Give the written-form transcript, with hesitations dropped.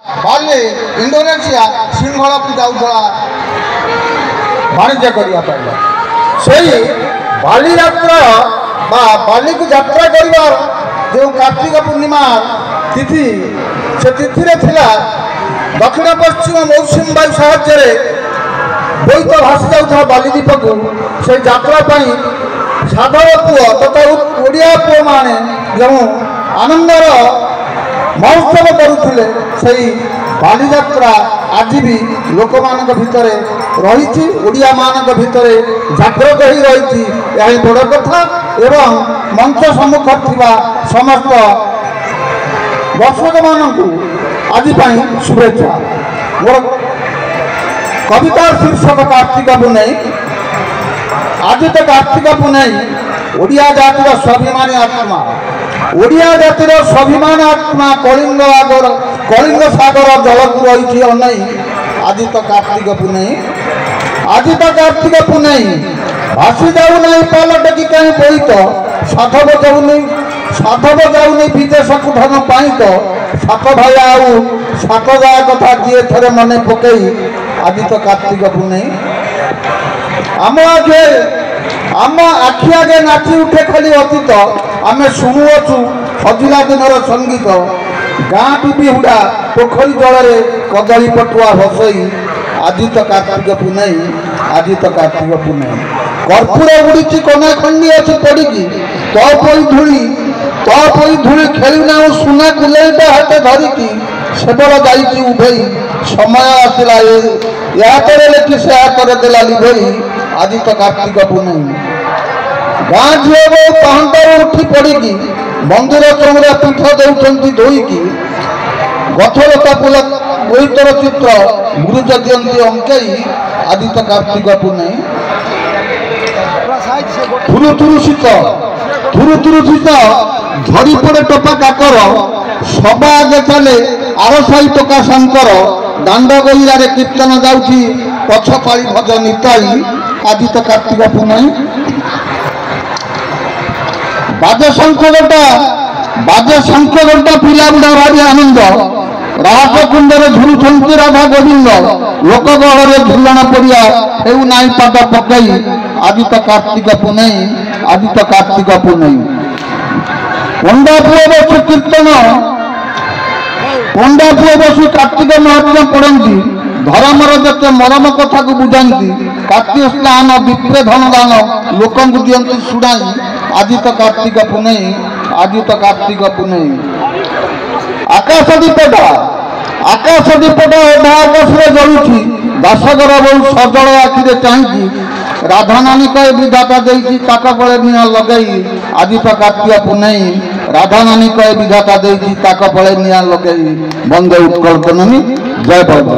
Bali Indonesia Sinhala को जाऊला वाणिज्य करने से बाली यात्रा बाली को यात्रा कर जो कार्तिक पूर्णिमा तिथि से तिथि दक्षिण पश्चिम मौसुमी वायु साहाय्य बोईत भासी जाऊा बालीद्वीप को से यात्रा साधव पुओ तथा ओडिया पुओ माने जो आनंदर महोत्सव करुले से बाली यात्रा आज भी लोक मान भितर रही ओडिया मान भितर जागृत हो रही यही बड़ कथा एवं मंच सम्मुख थिबा समस्त दर्शक मानू आज शुभेच्छा। मोर कविता शीर्षक कार्तिक पुनई। आज तो कार्तिक पुनई ओडिया जातिर स्वाभिमानी आत्मा ओडिया जातिर स्वाभिमान आत्मा कलिंग सागर जल को रही अनई आज तो कार्तिक पुनई। आज तो कार्तिक पुनई भासी जाऊ नहीं पालट कि कहीं बोईत साधव जाऊनी विदेश को धन पाई तो सात भाई आउ सात जा कथा किए थे मन पकई आज तो कार्तिक पुनई। आम आखि आगे नाची उठे खाली अतीत आम शुणुअु हजिला दिन संगीत गाँ बिहुड़ा पोखरी जल कदली पटुआ भसई आज तो कार्तिक पुनई। आज तो कार्तिक पुनई कर्पूर उड़ी कना खंडी अच्छी पड़ी तपई धूली खेलना सुना कुलेटा हाथ धरिकी सेबल जाइए उभई समय आसला या लेखि से हाथ देला लिभई आज तो कार्तिक पुनई। गाँ झील बो पहाड़ उठी पड़ी मंदिर चौरा पीठ दौरान धोईकी गछलता फूल बोईतर चित्र गुरुज दियंती अंकई आज तो कार्तिक पुनई। थुरु शीत झड़ी पड़े टपा काकर सभा आगे चले आर साई टोका शंकर दांड गईरारे कीर्तन जाऊँगी पछपाड़ी भज निताई आज तो कार्तिक पुनई। बाजे शंख घंटा पिला बुढ़ा भारी आनंद राहस कुंडे झुलुंट राधा गोविंद लोक गहरे झुलण पड़िया हेउ नाई पाद पकई आज तो कार्तिक पुनई। आज तो कार्तिक पुनई। पंडा पुओ बसु कीर्तन पंडा पुओ बसु कार्तिक महात्मा पढ़ती धर्मर जते मरम कथा को बुझाती कार्तिक स्नान विप्रे धन दान लोक दियंती शुणाई आज तो कार्तिक पुनई। आज तो कार्तिक पुनई। आकाश दीपटा आकाश जलुची दासगर बहु सजल आखिरे चाही राधा नानी कहे विधाता देती ताक बड़े निया लगई आज तो कार्तिक पुनई। राधा नानी कहे विधाता देती ताक बड़े निया लगई। बंदे उत्कल जय बाबा।